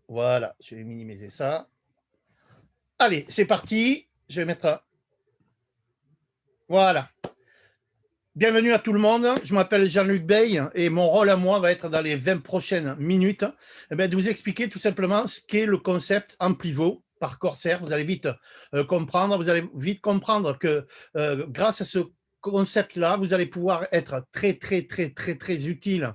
Voilà, je vais minimiser ça. Allez, c'est parti. Je vais mettre. Voilà. Bienvenue à tout le monde. Je m'appelle Jean-Luc Bey et mon rôle à moi va être dans les 20 prochaines minutes de vous expliquer tout simplement ce qu'est le concept en pivot par Corsair. Vous allez vite comprendre. Vous allez vite comprendre que grâce à ce concept-là, vous allez pouvoir être très, très, très, très, très utile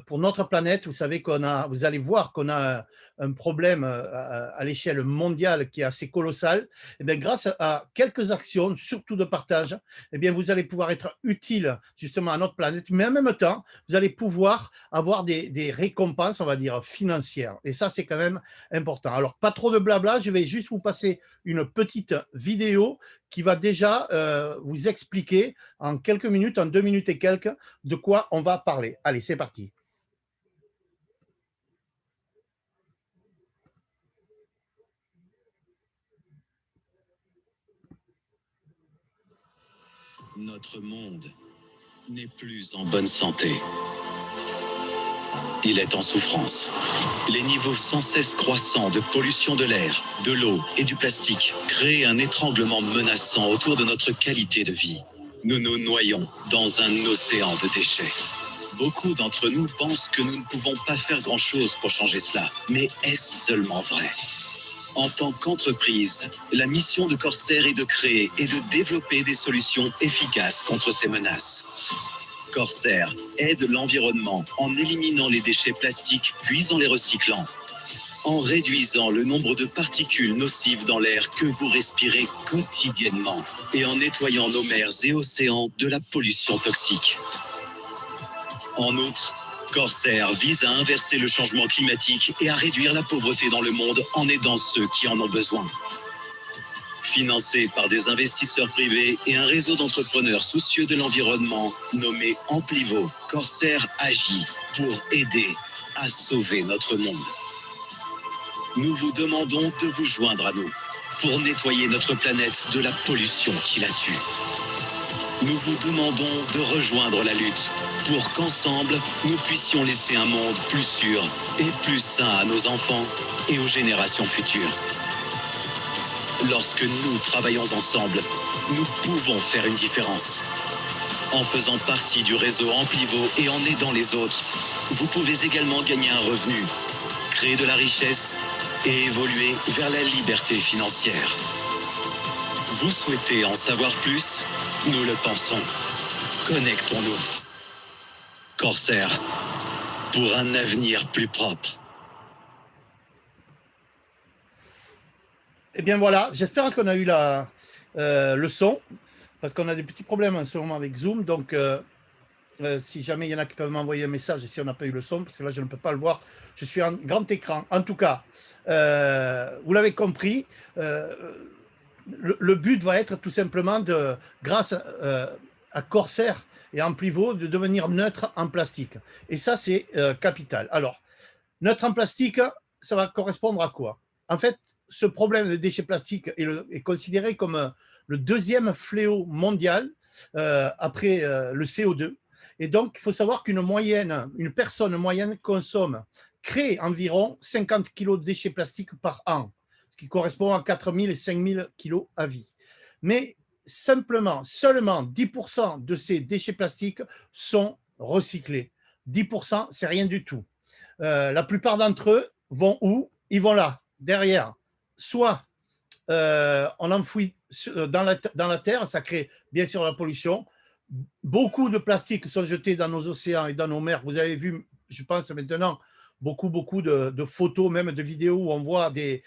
pour notre planète. Vous savez vous allez voir qu'on a un problème à l'échelle mondiale qui est assez colossal. Et bien, grâce à quelques actions, surtout de partage, eh bien, vous allez pouvoir être utile justement à notre planète, mais en même temps, vous allez pouvoir avoir des récompenses, on va dire, financières. Et ça, c'est quand même important. Alors, pas trop de blabla, je vais juste vous passer une petite vidéo qui va déjà vous expliquer en quelques minutes, en 2 minutes et quelques, de quoi on va parler. Allez, c'est parti. Notre monde n'est plus en bonne santé. Il est en souffrance. Les niveaux sans cesse croissants de pollution de l'air, de l'eau et du plastique créent un étranglement menaçant autour de notre qualité de vie. Nous nous noyons dans un océan de déchets. Beaucoup d'entre nous pensent que nous ne pouvons pas faire grand-chose pour changer cela. Mais est-ce seulement vrai ? En tant qu'entreprise, la mission de Corsair est de créer et de développer des solutions efficaces contre ces menaces. Corsair aide l'environnement en éliminant les déchets plastiques puis en les recyclant, en réduisant le nombre de particules nocives dans l'air que vous respirez quotidiennement et en nettoyant nos mers et océans de la pollution toxique. En outre, Corsair vise à inverser le changement climatique et à réduire la pauvreté dans le monde en aidant ceux qui en ont besoin. Financé par des investisseurs privés et un réseau d'entrepreneurs soucieux de l'environnement nommé Amplivo, Corsair agit pour aider à sauver notre monde. Nous vous demandons de vous joindre à nous pour nettoyer notre planète de la pollution qui la tue. Nous vous demandons de rejoindre la lutte pour qu'ensemble, nous puissions laisser un monde plus sûr et plus sain à nos enfants et aux générations futures. Lorsque nous travaillons ensemble, nous pouvons faire une différence. En faisant partie du réseau Amplivo et en aidant les autres, vous pouvez également gagner un revenu, créer de la richesse et évoluer vers la liberté financière. Vous souhaitez en savoir plus ? Nous le pensons. Connectons-nous. Corsair, pour un avenir plus propre. Eh bien voilà, j'espère qu'on a eu le son, parce qu'on a des petits problèmes en ce moment avec Zoom. Donc, si jamais il y en a qui peuvent m'envoyer un message et si on n'a pas eu le son, parce que là, je ne peux pas le voir, je suis en grand écran. En tout cas, vous l'avez compris, le but va être tout simplement, grâce à Corsair et Amplivo, de devenir neutre en plastique. Et ça, c'est capital. Alors, neutre en plastique, ça va correspondre à quoi? En fait, ce problème des déchets plastiques est considéré comme le deuxième fléau mondial après le CO2. Et donc, il faut savoir une personne moyenne crée environ 50 kilos de déchets plastiques par an, ce qui correspond à 4 000 et 5 000 kilos à vie. Mais seulement 10% de ces déchets plastiques sont recyclés. 10%, c'est rien du tout. La plupart d'entre eux vont où? Ils vont là, derrière. Soit on enfouit dans la terre, ça crée bien sûr la pollution. Beaucoup de plastiques sont jetés dans nos océans et dans nos mers. Vous avez vu, je pense maintenant, beaucoup de photos, même de vidéos où on voit des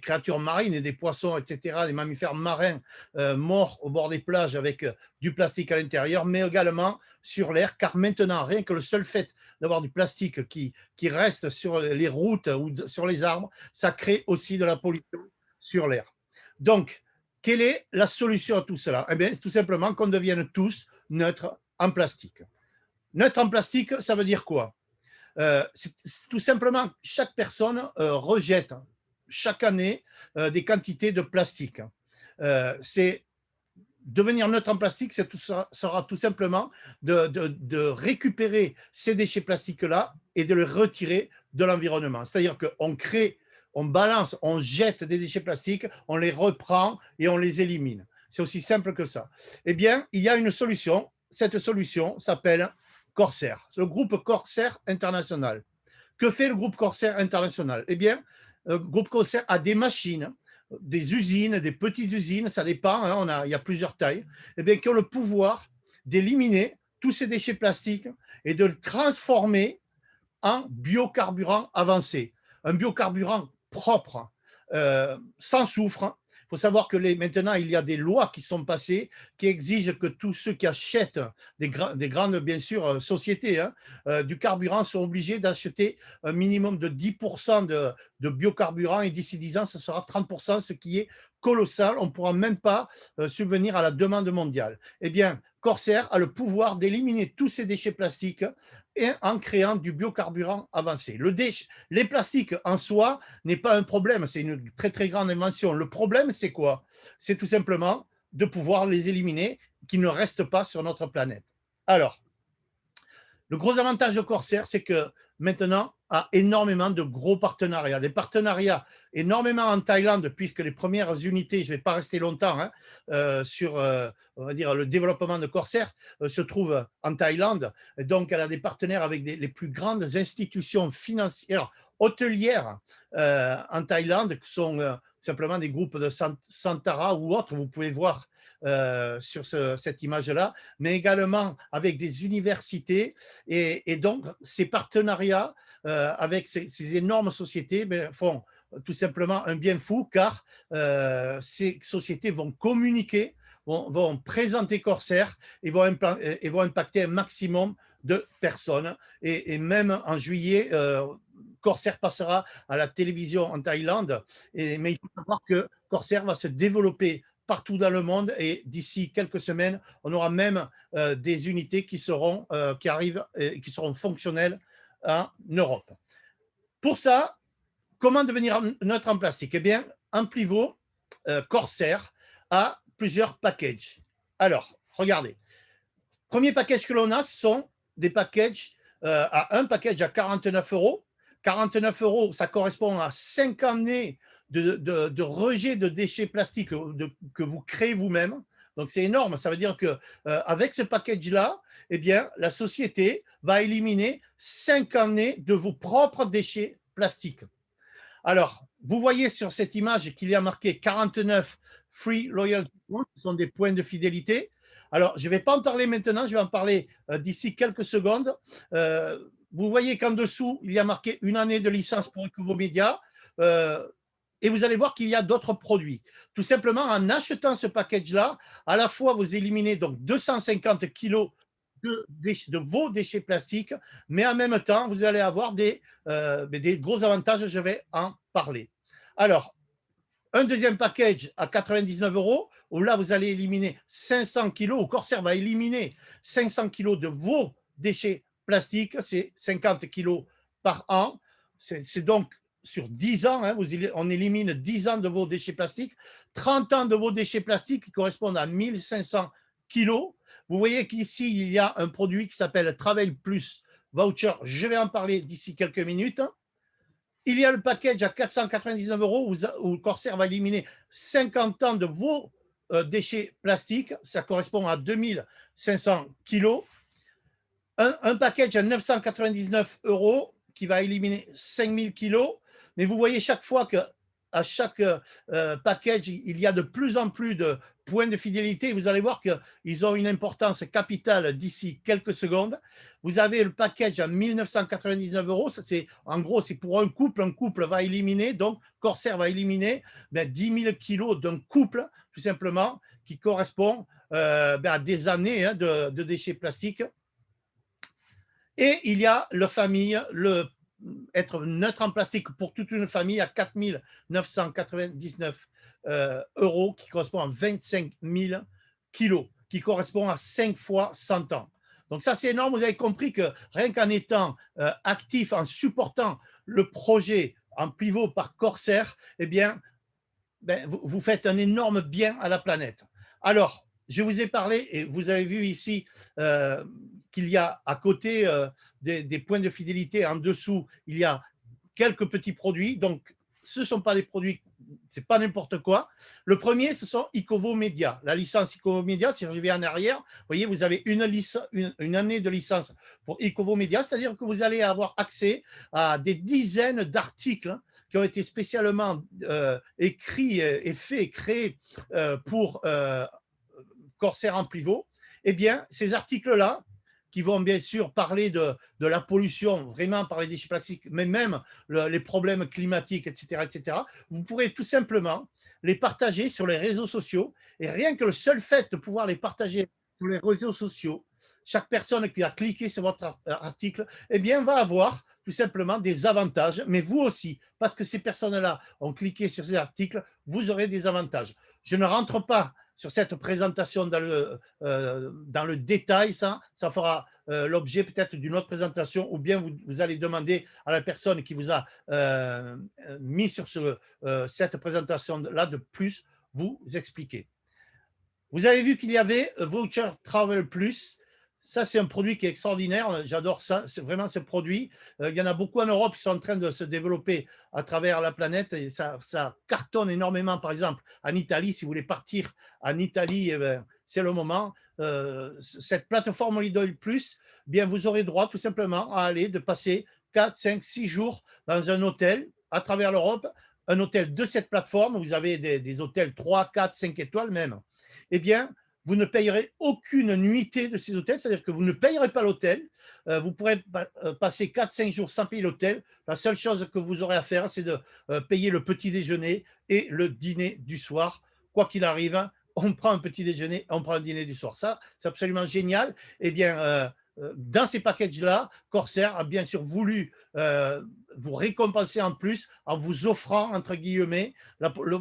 créatures marines et des poissons, etc., des mammifères marins morts au bord des plages avec du plastique à l'intérieur, mais également sur l'air, car maintenant, rien que le seul fait d'avoir du plastique qui reste sur les routes ou sur les arbres, ça crée aussi de la pollution sur l'air. Donc, quelle est la solution à tout cela? Eh bien, c'est tout simplement qu'on devienne tous neutres en plastique. Neutre en plastique, ça veut dire quoi? C'est tout simplement, chaque personne rejette chaque année des quantités de plastique. C'est devenir neutre en plastique, ça sera tout simplement de récupérer ces déchets plastiques-là et de les retirer de l'environnement. C'est-à-dire qu'on crée, on balance, on jette des déchets plastiques, on les reprend et on les élimine. C'est aussi simple que ça. Eh bien, il y a une solution. Cette solution s'appelle Corsair, le groupe Corsair International. Que fait le groupe Corsair International? Eh bien, le groupe Corsair a des machines, des usines, des petites usines, ça dépend, hein, il y a plusieurs tailles, eh bien, qui ont le pouvoir d'éliminer tous ces déchets plastiques et de le transformer en biocarburant avancé, un biocarburant propre, sans soufre. Il faut savoir que maintenant, il y a des lois qui sont passées qui exigent que tous ceux qui achètent des grandes, bien sûr, sociétés du carburant sont obligés d'acheter un minimum de 10% de biocarburant et d'ici 10 ans, ce sera 30%, ce qui est colossal. On ne pourra même pas subvenir à la demande mondiale. Eh bien, Corsair a le pouvoir d'éliminer tous ces déchets plastiques et en créant du biocarburant avancé. Les plastiques en soi n'est pas un problème, c'est une très très grande invention. Le problème, c'est quoi? C'est tout simplement de pouvoir les éliminer, qu'ils ne restent pas sur notre planète. Alors, le gros avantage de Corsair, c'est que maintenant, a énormément de gros partenariats. Des partenariats énormément en Thaïlande, puisque les premières unités, je ne vais pas rester longtemps sur on va dire, le développement de Corsair, se trouvent en Thaïlande. Et donc, elle a des partenaires avec les plus grandes institutions financières, hôtelières en Thaïlande, qui sont simplement des groupes de Santara ou autres. Vous pouvez voir sur cette image-là, mais également avec des universités. Et donc, ces partenariats avec ces énormes sociétés font tout simplement un bien fou, car ces sociétés vont communiquer, vont présenter Corsair et vont impacter un maximum de personnes. Et même en juillet, Corsair passera à la télévision en Thaïlande, mais il faut savoir que Corsair va se développer partout dans le monde et d'ici quelques semaines, on aura même des unités qui arrivent et qui seront fonctionnelles en Europe. Pour ça, comment devenir neutre en plastique? Eh bien, Amplivo, Corsair, a plusieurs packages. Alors, regardez. Premier package que l'on a, ce sont des packages, un package à 49 euros. 49 euros, ça correspond à 5 années de rejet de déchets plastiques que vous créez vous-même. Donc, c'est énorme. Ça veut dire qu'avec ce package-là, eh bien, la société va éliminer 5 années de vos propres déchets plastiques. Alors, vous voyez sur cette image qu'il y a marqué 49 Free Loyalty Points, ce sont des points de fidélité. Alors, je ne vais pas en parler maintenant, je vais en parler d'ici quelques secondes. Vous voyez qu'en dessous, il y a marqué une année de licence pour Ecovomedia. Et vous allez voir qu'il y a d'autres produits. Tout simplement, en achetant ce package-là, à la fois, vous éliminez donc 250 kilos de vos déchets plastiques, mais en même temps, vous allez avoir des gros avantages, je vais en parler. Alors, un deuxième package à 99 euros, où là, vous allez éliminer 500 kilos, ou Corsair va éliminer 500 kilos de vos déchets plastiques, c'est 50 kilos par an. C'est donc sur 10 ans, on élimine 10 ans de vos déchets plastiques, 30 ans de vos déchets plastiques qui correspondent à 1500 kilos. Vous voyez qu'ici, il y a un produit qui s'appelle Travel Plus Voucher. Je vais en parler d'ici quelques minutes. Il y a le package à 499 euros où Corsair va éliminer 50 ans de vos déchets plastiques. Ça correspond à 2500 kilos. Un package à 999 euros qui va éliminer 5000 kilos. Mais vous voyez chaque fois qu'à chaque package, il y a de plus en plus de points de fidélité. Vous allez voir qu'ils ont une importance capitale d'ici quelques secondes. Vous avez le package à 1999 euros. En gros, c'est pour un couple. Un couple va éliminer, donc Corsair va éliminer 10 000 kilos d'un couple, tout simplement, qui correspond à des années de déchets plastiques. Et il y a la famille, être neutre en plastique pour toute une famille à 4 999 euros, qui correspond à 25 000 kilos, qui correspond à 5 fois 100 ans. Donc ça, c'est énorme. Vous avez compris que rien qu'en étant actif, en supportant le projet en pivot par Corsair, eh bien, vous faites un énorme bien à la planète. Alors, je vous ai parlé, et vous avez vu ici qu'il y a à côté des points de fidélité, en dessous, il y a quelques petits produits. Donc, ce ne sont pas des produits, c'est pas n'importe quoi. Le premier, ce sont Icovo Media. La licence Icovo Media, si je reviens en arrière, vous voyez, vous avez une année de licence pour Icovo Media, c'est-à-dire que vous allez avoir accès à des dizaines d'articles qui ont été spécialement écrits et faits, créés pour Corsair en pivot. Eh bien, ces articles-là, qui vont bien sûr parler de la pollution, vraiment par les déchets plastiques, mais même les problèmes climatiques, etc., vous pourrez tout simplement les partager sur les réseaux sociaux. Et rien que le seul fait de pouvoir les partager sur les réseaux sociaux, chaque personne qui a cliqué sur votre article, eh bien, va avoir tout simplement des avantages, mais vous aussi, parce que ces personnes-là ont cliqué sur ces articles, vous aurez des avantages. Je ne rentre pas sur cette présentation dans le détail, ça fera l'objet peut-être d'une autre présentation, ou bien vous allez demander à la personne qui vous a mis sur cette présentation-là de plus vous expliquer. Vous avez vu qu'il y avait Voucher Travel Plus. Ça, c'est un produit qui est extraordinaire. J'adore ça. C'est vraiment ce produit. Il y en a beaucoup en Europe qui sont en train de se développer à travers la planète. Et ça cartonne énormément. Par exemple, en Italie, si vous voulez partir en Italie, eh c'est le moment. Cette plateforme Lidl Plus, eh bien, vous aurez droit tout simplement à aller de passer 4, 5, 6 jours dans un hôtel à travers l'Europe. Un hôtel de cette plateforme. Vous avez des hôtels 3, 4, 5 étoiles même. Eh bien, vous ne payerez aucune nuitée de ces hôtels, c'est-à-dire que vous ne payerez pas l'hôtel. Vous pourrez passer 4-5 jours sans payer l'hôtel. La seule chose que vous aurez à faire, c'est de payer le petit déjeuner et le dîner du soir. Quoi qu'il arrive, on prend un petit déjeuner, on prend un dîner du soir. Ça, c'est absolument génial. Eh bien, dans ces packages-là, Corsair a bien sûr voulu vous récompenser en plus en vous offrant, entre guillemets,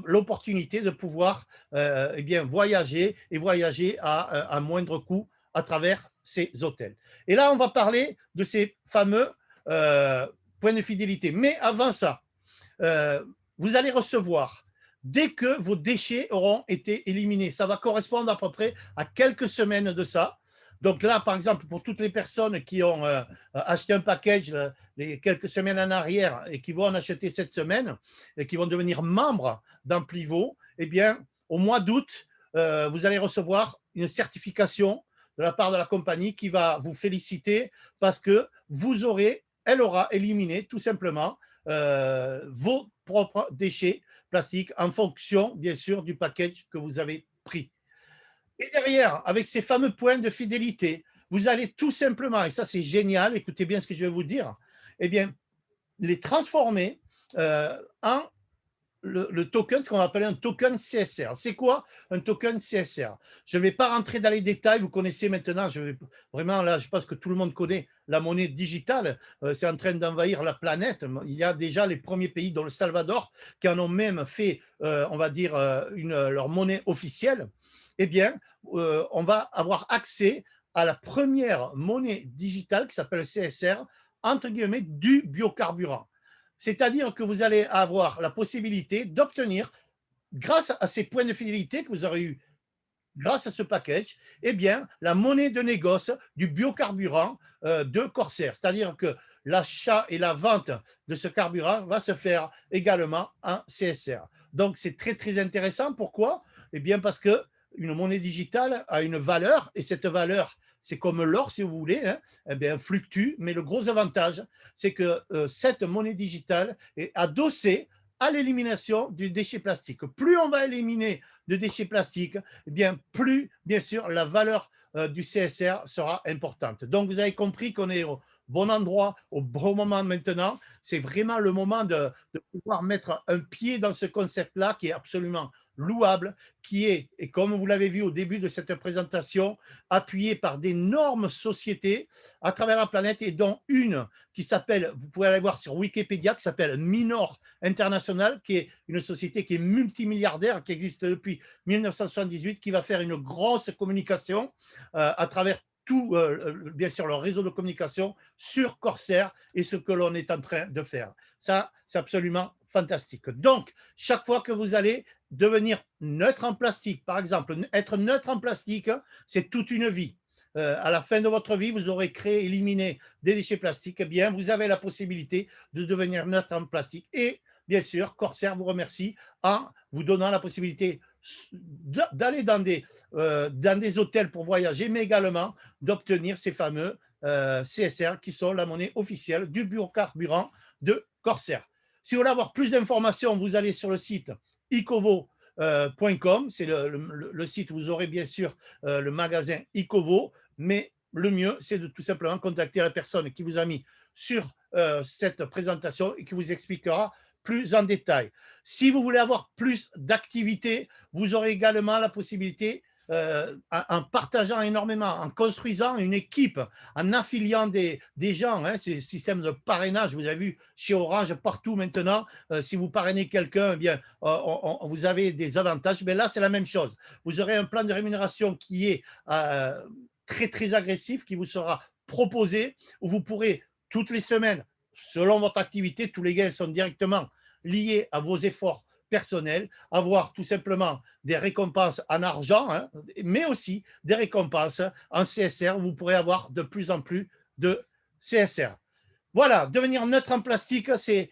l'opportunité de pouvoir eh bien, voyager et voyager à moindre coût à travers ces hôtels. Et là, on va parler de ces fameux points de fidélité. Mais avant ça, vous allez recevoir, dès que vos déchets auront été éliminés, ça va correspondre à peu près à quelques semaines de ça. Donc là, par exemple, pour toutes les personnes qui ont acheté un package les quelques semaines en arrière et qui vont en acheter cette semaine et qui vont devenir membres d'Amplivo, eh bien, au mois d'août, vous allez recevoir une certification de la part de la compagnie qui va vous féliciter parce que elle aura éliminé tout simplement vos propres déchets plastiques en fonction, bien sûr, du package que vous avez pris. Et derrière, avec ces fameux points de fidélité, vous allez tout simplement, et ça c'est génial, écoutez bien ce que je vais vous dire, eh bien, les transformer en le token, ce qu'on appelle un token CSR. C'est quoi un token CSR? Je ne vais pas rentrer dans les détails, vous connaissez maintenant, vraiment là, je pense que tout le monde connaît la monnaie digitale, c'est en train d'envahir la planète. Il y a déjà les premiers pays, dont le Salvador, qui en ont même fait, on va dire, leur monnaie officielle. Eh bien, on va avoir accès à la première monnaie digitale qui s'appelle CSR, entre guillemets, du biocarburant. C'est-à-dire que vous allez avoir la possibilité d'obtenir, grâce à ces points de fidélité que vous aurez eu grâce à ce package, eh bien, la monnaie de négoce du biocarburant de Corsair. C'est-à-dire que l'achat et la vente de ce carburant va se faire également en CSR. Donc, c'est très, très intéressant. Pourquoi? Eh bien, parce qu'une monnaie digitale a une valeur, et cette valeur, c'est comme l'or, si vous voulez, hein, eh bien, fluctue. Mais le gros avantage, c'est que cette monnaie digitale est adossée à l'élimination du déchet plastique. Plus on va éliminer de déchets plastiques, eh bien, plus, bien sûr, la valeur du CSR sera importante. Donc, vous avez compris qu'on est au bon endroit, au bon moment maintenant. C'est vraiment le moment de pouvoir mettre un pied dans ce concept-là qui est absolument louable, qui est, et comme vous l'avez vu au début de cette présentation, appuyé par d'énormes sociétés à travers la planète, et dont une qui s'appelle, vous pouvez aller voir sur Wikipédia, qui s'appelle Minor International, qui est une société qui est multimilliardaire, qui existe depuis 1978, qui va faire une grosse communication à travers tout, bien sûr, leur réseau de communication sur Corsair et ce que l'on est en train de faire. Ça, c'est absolument fantastique. Donc, chaque fois que vous allez devenir neutre en plastique. Par exemple, être neutre en plastique, c'est toute une vie. À la fin de votre vie, vous aurez créé, éliminé des déchets plastiques. Eh bien, vous avez la possibilité de devenir neutre en plastique. Et bien sûr, Corsair vous remercie en vous donnant la possibilité d'aller dans des hôtels pour voyager, mais également d'obtenir ces fameux CSR qui sont la monnaie officielle du biocarburant de Corsair. Si vous voulez avoir plus d'informations, vous allez sur le site icovo.com, c'est le site où vous aurez bien sûr le magasin Icovo, mais le mieux, c'est de tout simplement contacter la personne qui vous a mis sur cette présentation et qui vous expliquera plus en détail. Si vous voulez avoir plus d'activités, vous aurez également la possibilité, en partageant énormément, en construisant une équipe, en affiliant des gens, hein, c'est le système de parrainage, vous avez vu chez Orange partout maintenant, si vous parrainez quelqu'un, eh bien, vous avez des avantages, mais là c'est la même chose. Vous aurez un plan de rémunération qui est très très agressif, qui vous sera proposé, où vous pourrez toutes les semaines, selon votre activité, tous les gains sont directement liés à vos efforts personnels, avoir tout simplement des récompenses en argent, hein, mais aussi des récompenses en CSR. Vous pourrez avoir de plus en plus de CSR. Voilà, devenir neutre en plastique, c'est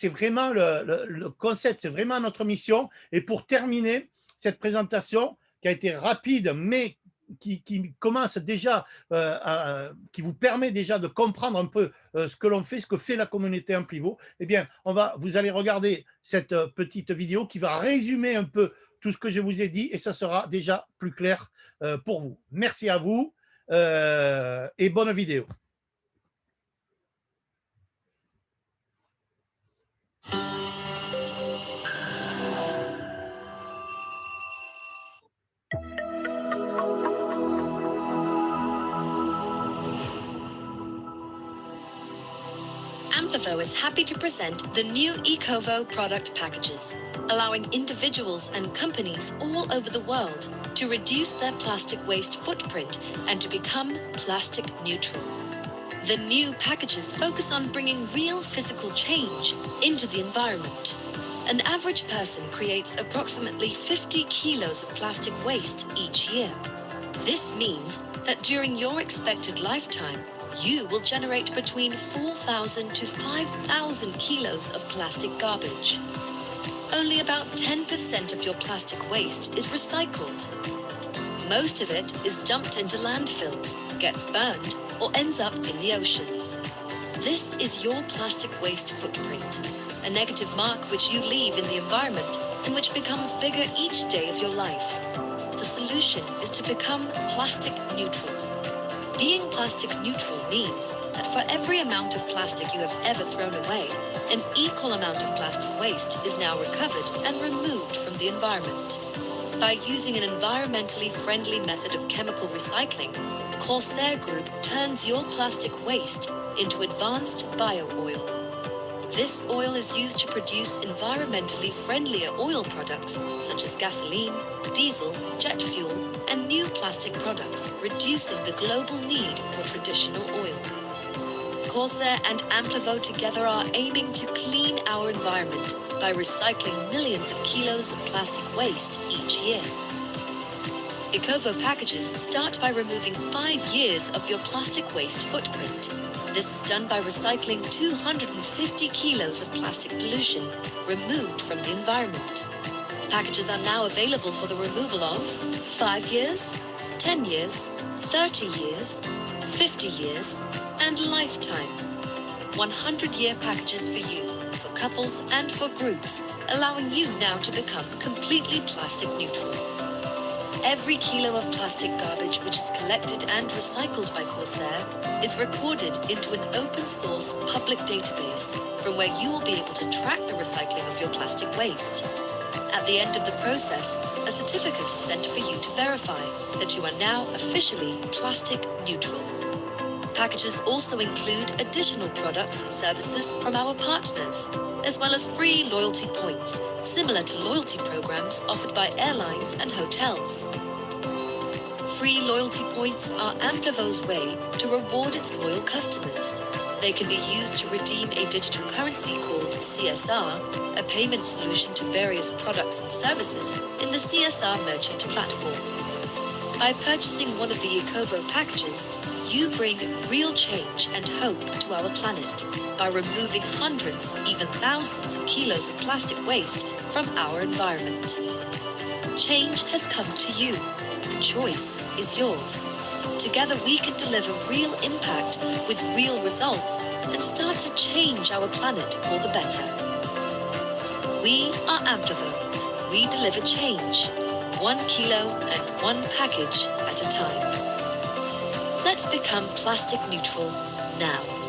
vraiment le concept, c'est vraiment notre mission. Et pour terminer cette présentation qui a été rapide, mais qui commence déjà, qui vous permet déjà de comprendre un peu ce que l'on fait, ce que fait la communauté Amplivo, eh bien, vous allez regarder cette petite vidéo qui va résumer un peu tout ce que je vous ai dit et ça sera déjà plus clair pour vous. Merci à vous et bonne vidéo. Amplivo is happy to present the new Ecovo product packages, allowing individuals and companies all over the world to reduce their plastic waste footprint and to become plastic neutral. The new packages focus on bringing real physical change into the environment. An average person creates approximately 50 kilos of plastic waste each year. This means that during your expected lifetime, you will generate between 4,000 to 5,000 kilos of plastic garbage. Only about 10% of your plastic waste is recycled. Most of it is dumped into landfills, gets burned, or ends up in the oceans. This is your plastic waste footprint, a negative mark which you leave in the environment and which becomes bigger each day of your life. The solution is to become plastic neutral. Being plastic neutral means that for every amount of plastic you have ever thrown away, an equal amount of plastic waste is now recovered and removed from the environment. By using an environmentally friendly method of chemical recycling, Corsair Group turns your plastic waste into advanced bio-oil. This oil is used to produce environmentally friendlier oil products such as gasoline, diesel, jet fuel, and new plastic products, reducing the global need for traditional oil. Corsair and Amplivo together are aiming to clean our environment by recycling millions of kilos of plastic waste each year. Ecovo packages start by removing 5 years of your plastic waste footprint. This is done by recycling 250 kilos of plastic pollution removed from the environment. Packages are now available for the removal of 5 years, 10 years, 30 years, 50 years, and lifetime. 100-year packages for you, for couples and for groups, allowing you now to become completely plastic neutral. Every kilo of plastic garbage which is collected and recycled by Corsair is recorded into an open-source public database from where you will be able to track the recycling of your plastic waste. At the end of the process, a certificate is sent for you to verify that you are now officially plastic neutral. Packages also include additional products and services from our partners, as well as free loyalty points, similar to loyalty programs offered by airlines and hotels. Free loyalty points are Amplivo's way to reward its loyal customers. They can be used to redeem a digital currency called CSR, a payment solution to various products and services in the CSR merchant platform. By purchasing one of the Ecovo packages, you bring real change and hope to our planet by removing hundreds, even thousands of kilos of plastic waste from our environment. Change has come to you. The choice is yours. Together we can deliver real impact with real results and start to change our planet for the better. We are Amplivo. We deliver change, 1 kilo and 1 package at a time. Let's become plastic neutral now.